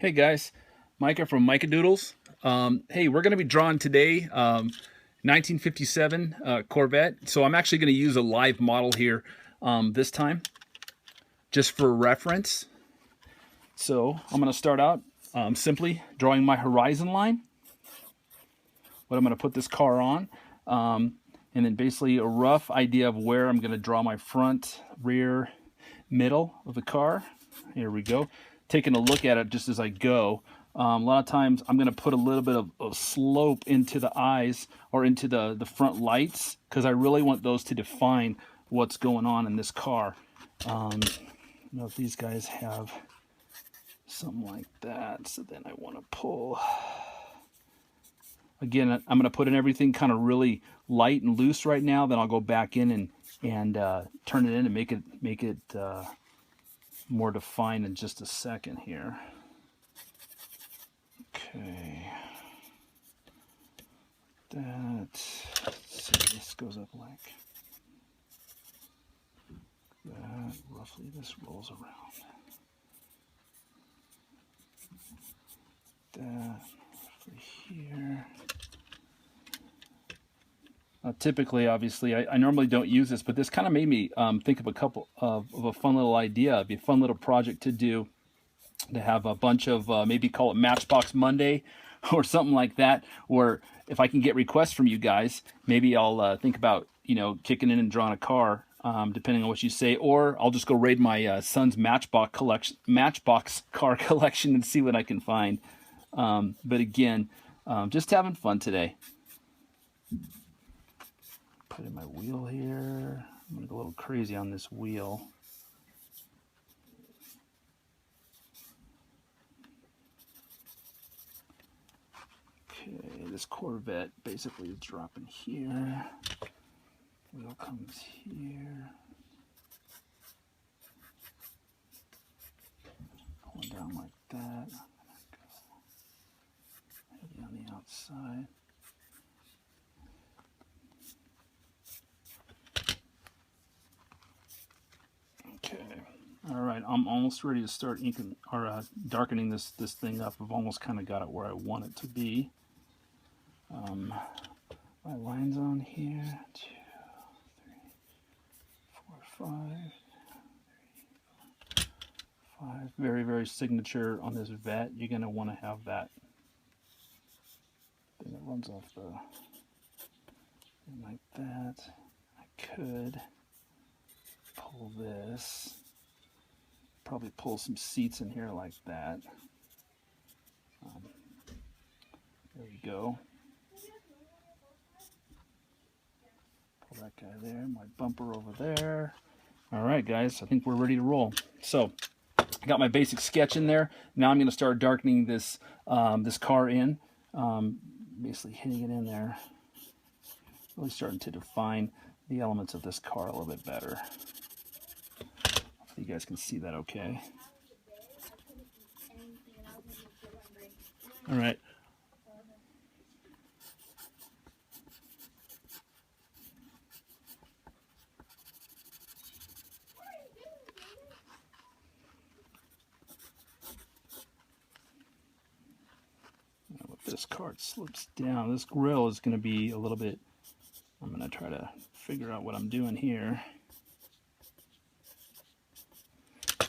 Hey guys, Micah from Micah Doodles. Hey, we're going to be drawing today 1957 Corvette. So I'm actually going to use a live model here this time, just for reference. So I'm going to start out simply drawing my horizon line. What I'm going to put this car on, and then basically a rough idea of where I'm going to draw my front, rear, middle of the car. Here we go. Taking a look at it just as I go. A lot of times I'm going to put a little bit of slope into the eyes or into the front lights because I really want those to define what's going on in this car. You know, if these guys have something like that, so then I want to pull. Again, I'm going to put in everything kind of really light and loose right now. Then I'll go back in and turn it in and make it more defined in just a second here. Okay. Let's see, this goes up like that. Roughly, this rolls around. That roughly here. Typically, obviously, I normally don't use this, but this kind of made me think of a couple of a fun little idea. It'd be a fun little project to do, to have a bunch of maybe call it Matchbox Monday or something like that. Or if I can get requests from you guys, maybe I'll think about kicking in and drawing a car, depending on what you say. Or I'll just go raid my son's Matchbox car collection and see what I can find. But again, just having fun today. Put in my wheel here. I'm gonna go a little crazy on this wheel. Okay, this Corvette basically is dropping here. Wheel comes here. Pulling down like that. Maybe on the outside. Okay. All right, I'm almost ready to start inking or darkening this thing up. I've almost kind of got it where I want it to be. My lines on here. 2, 3, 4, 5. 5. Very, very signature on this vet. You're gonna want to have that thing that runs off the like that. I could pull this. Probably pull some seats in here like that. There we go. Pull that guy there, my bumper over there. All right, guys, I think we're ready to roll. So I got my basic sketch in there. Now I'm going to start darkening this this car in, basically hitting it in there, really starting to define the elements of this car a little bit better. You guys can see that okay. All right. Now if this cart slips down, this grill is going to be a little bit, I'm going to try to figure out what I'm doing here.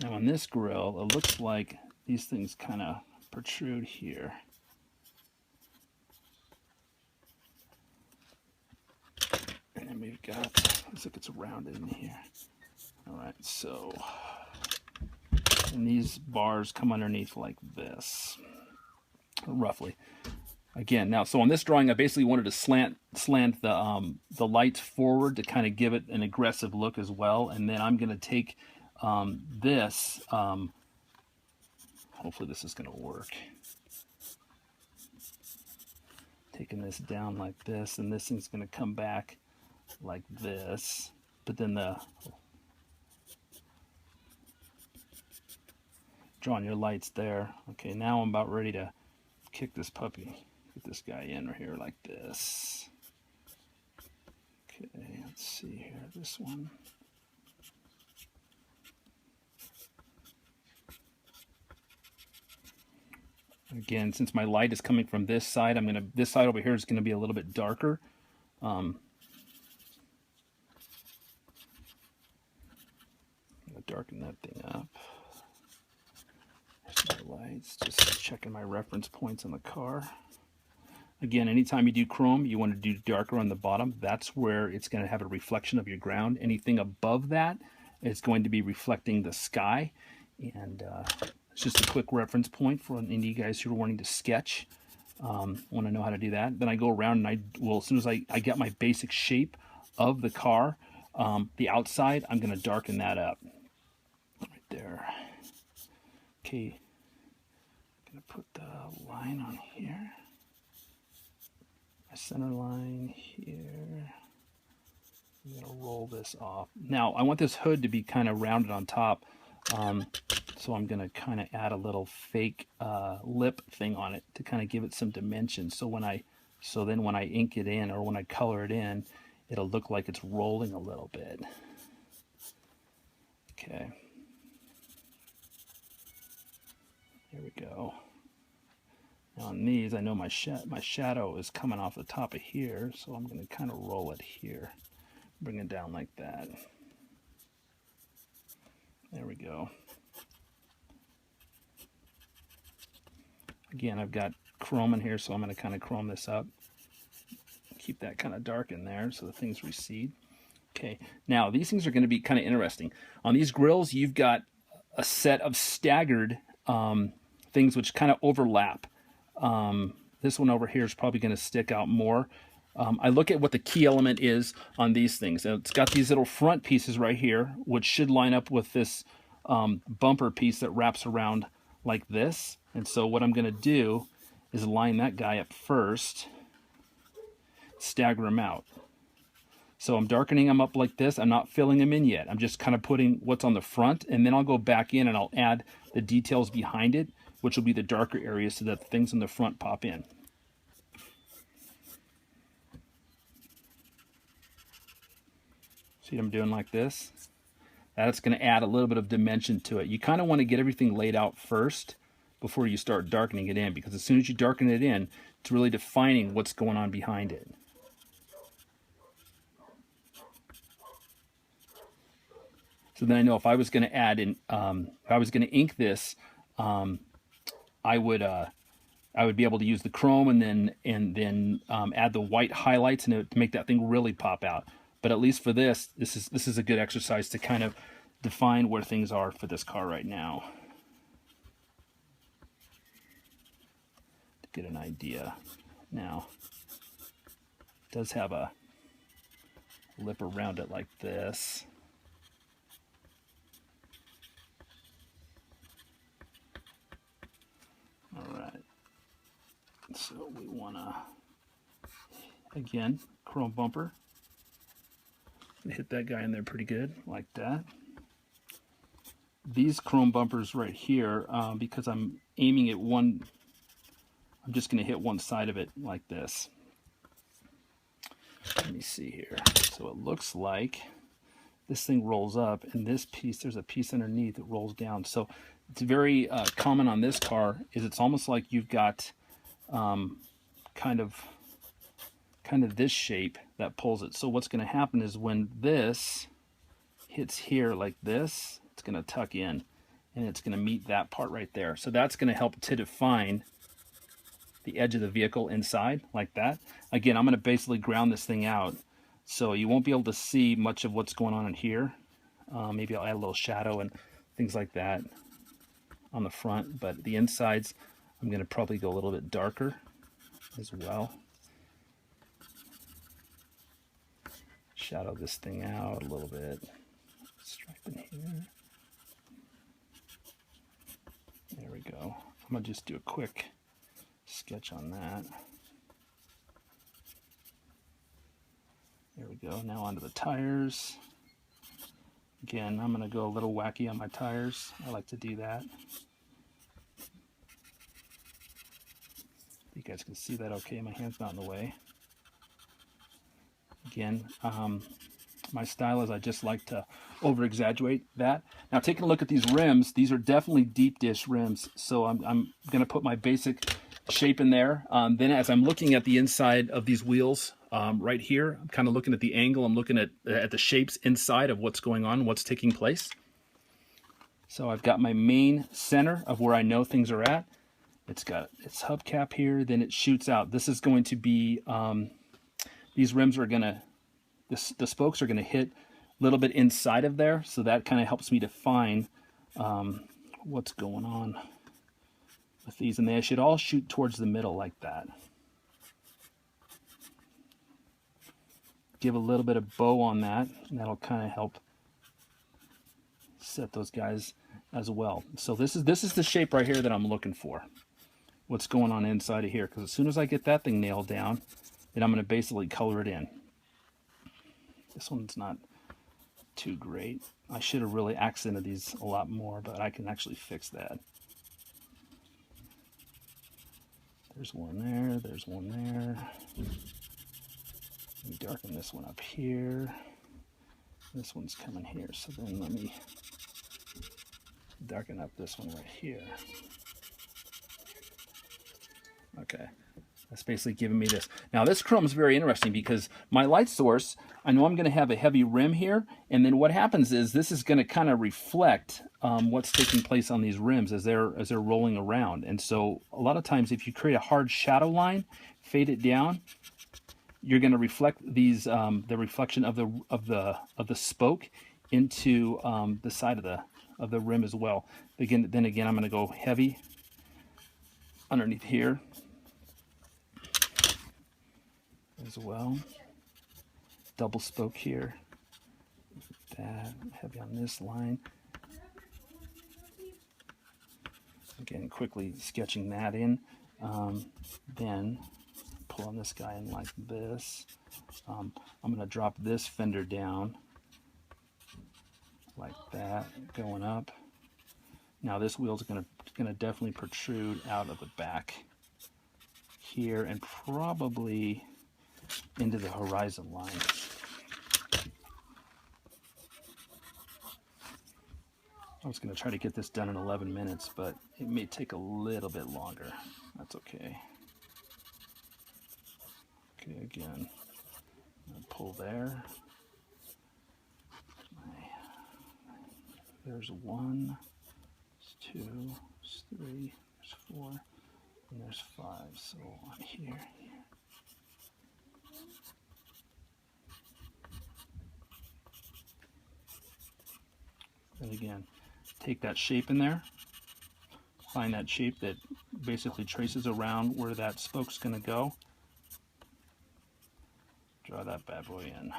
Now on this grill, it looks like these things kind of protrude here. And then we've got, looks like it's rounded in here. All right, so, and these bars come underneath like this, roughly. Again, now, so on this drawing, I basically wanted to slant the lights forward to kind of give it an aggressive look as well. And then I'm going to take this, hopefully this is going to work. Taking this down like this, and this thing's going to come back like this. But then drawing your lights there. Okay, now I'm about ready to kick this puppy. Get this guy in right here like this. Okay, let's see here, this one. Again, since my light is coming from this side, this side over here is gonna be a little bit darker. I'm gonna darken that thing up. There's my lights, just checking my reference points on the car. Again, anytime you do chrome, you want to do darker on the bottom. That's where it's going to have a reflection of your ground. Anything above that is going to be reflecting the sky. And it's just a quick reference point for any of you guys who are wanting to sketch. Want to know how to do that. Then I go around and as soon as I get my basic shape of the car, the outside, I'm going to darken that up. Right there. Okay. I'm going to put the line on here. My center line here. I'm going to roll this off. Now, I want this hood to be kind of rounded on top, so I'm going to kind of add a little fake lip thing on it to kind of give it some dimension. So then when I ink it in or when I color it in, it'll look like it's rolling a little bit. Okay. There we go. Now on these, I know my shadow is coming off the top of here, so I'm going to kind of roll it here. Bring it down like that. There we go. Again, I've got chrome in here, so I'm going to kind of chrome this up. Keep that kind of dark in there so the things recede. Okay, now these things are going to be kind of interesting. On these grills, you've got a set of staggered things which kind of overlap. This one over here is probably going to stick out more. I look at what the key element is on these things. And it's got these little front pieces right here, which should line up with this bumper piece that wraps around like this. And so what I'm going to do is line that guy up first, stagger him out. So I'm darkening them up like this. I'm not filling them in yet. I'm just kind of putting what's on the front, and then I'll go back in and I'll add the details behind it, which will be the darker areas so that the things in the front pop in. See what I'm doing like this? That's going to add a little bit of dimension to it. You kind of want to get everything laid out first before you start darkening it in, because as soon as you darken it in, it's really defining what's going on behind it. So then I know if I was going to add in, if I was going to ink this, I would be able to use the chrome and then add the white highlights to make that thing really pop out. But at least for this is a good exercise to kind of define where things are for this car right now, to get an idea. Now, it does have a lip around it like this. All right, so we want to, again, chrome bumper. Hit that guy in there pretty good, like that. These chrome bumpers right here, because I'm aiming at one, I'm just going to hit one side of it like this. Let me see here. So it looks like this thing rolls up, and this piece, there's a piece underneath that rolls down. So it's very common on this car, is it's almost like you've got kind of this shape that pulls it. So what's going to happen is when this hits here like this, it's going to tuck in and it's going to meet that part right there. So that's going to help to define the edge of the vehicle inside like that. Again, I'm going to basically ground this thing out, so you won't be able to see much of what's going on in here. Maybe I'll add a little shadow and things like that on the front, but the insides I'm going to probably go a little bit darker as well. Shadow this thing out a little bit. Stripe in here. There we go. I'm going to just do a quick sketch on that. There we go. Now onto the tires. Again, I'm going to go a little wacky on my tires. I like to do that. You guys can see that okay. My hand's not in the way. Again, my style is I just like to over exaggerate that. Now taking a look at these rims, these are definitely deep dish rims, so I'm going to put my basic shape in there. Then as I'm looking at the inside of these wheels right here, I'm kind of looking at the angle, I'm looking at the shapes inside of what's going on, what's taking place. So I've got my main center of where I know things are at. It's got its hubcap here, then it shoots out. This is going to be, these rims are going to, the spokes are going to hit a little bit inside of there, so that kind of helps me define what's going on with these. And they should all shoot towards the middle like that. Give a little bit of bow on that, and that'll kind of help set those guys as well. So this is the shape right here that I'm looking for. What's going on inside of here, because as soon as I get that thing nailed down, then I'm going to basically color it in. This one's not too great. I should have really accented these a lot more, but I can actually fix that. There's one there, there's one there. Let me darken this one up here. This one's coming here, so then let me darken up this one right here. Okay, that's basically giving me this. Now this chrome is very interesting because my light source, I know I'm going to have a heavy rim here, and then what happens is this is going to kind of reflect what's taking place on these rims as they're rolling around. And so a lot of times if you create a hard shadow line, fade it down, you're going to reflect these the reflection of the spoke into the side of the rim as well. Then again, I'm going to go heavy underneath here as well. Double spoke here. That heavy on this line. Again, quickly sketching that in. Then pulling this guy in like this. I'm going to drop this fender down like that, going up. Now this wheel's going to definitely protrude out of the back here and probably into the horizon line. I was going to try to get this done in 11 minutes, but it may take a little bit longer. That's okay. Okay, again, I'll pull there. There's one, there's two, there's three, there's four, and there's five. So on here. And again, take that shape in there, find that shape that basically traces around where that spoke's going to go. Draw that bad boy in.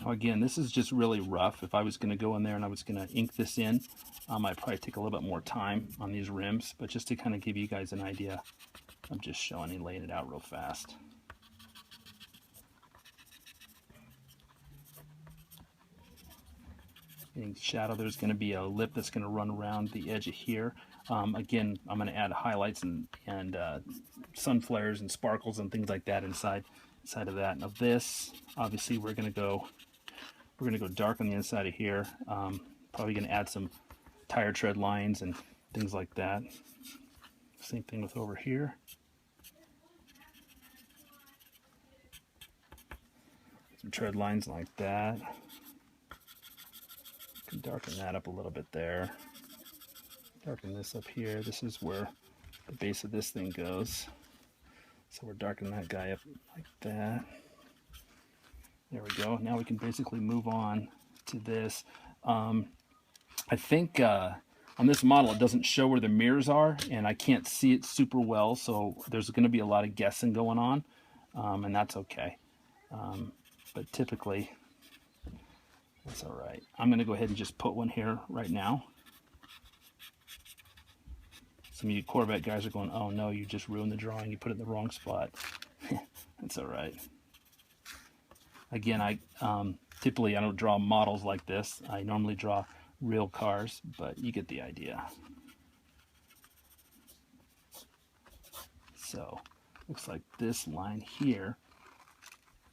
Now again, this is just really rough. If I was going to go in there and I was going to ink this in, I'd probably take a little bit more time on these rims, but just to kind of give you guys an idea, I'm just showing and laying it out real fast. In shadow, there's going to be a lip that's going to run around the edge of here. Again, I'm going to add highlights and sun flares and sparkles and things like that inside of that. Now this, obviously, we're going to go dark on the inside of here. Probably going to add some tire tread lines and things like that. Same thing with over here. Some tread lines like that. Can darken that up a little bit there. Darken this up here. This is where the base of this thing goes. So we're darkening that guy up like that. There we go. Now we can basically move on to this. I think on this model it doesn't show where the mirrors are, and I can't see it super well, so there's going to be a lot of guessing going on, and that's okay. But typically, that's all right. I'm going to go ahead and just put one here right now. Some of you Corvette guys are going, oh no, you just ruined the drawing. You put it in the wrong spot. That's all right. Again, typically I don't draw models like this. I normally draw real cars, but you get the idea. So looks like this line here,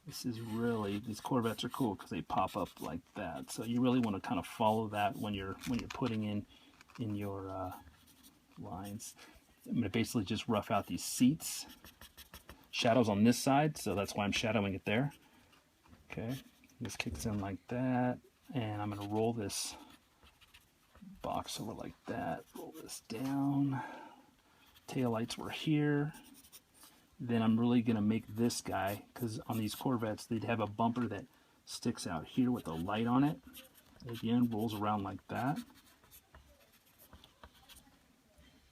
this is really, these Corvettes are cool because they pop up like that. So you really want to kind of follow that when you're putting in your lines. I'm going to basically just rough out these seats. Shadows on this side, so that's why I'm shadowing it there. Okay, this kicks in like that, and I'm going to roll this box over like that. Roll this down. Taillights were here. Then I'm really going to make this guy, because on these Corvettes they'd have a bumper that sticks out here with a light on it. Again, rolls around like that.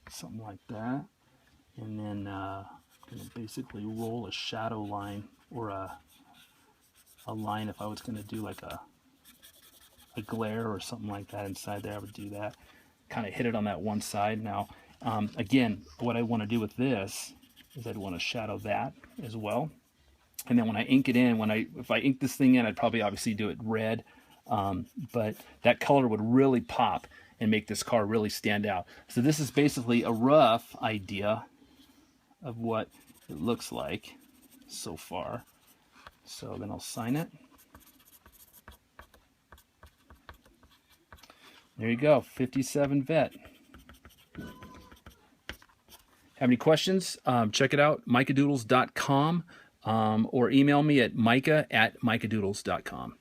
Something like that. And then I'm going to basically roll a shadow line, or a line. If I was going to do like a glare or something like that inside there, I would do that. Kind of hit it on that one side. Now, again, what I want to do with this is I'd want to shadow that as well. And then when I ink it in, if I ink this thing in, I'd probably obviously do it red, but that color would really pop and make this car really stand out. So this is basically a rough idea of what it looks like so far. So then I'll sign it. There you go, 57 Vet. Have any questions? Check it out, micahdoodles.com, or email me at micah@micahdoodles.com.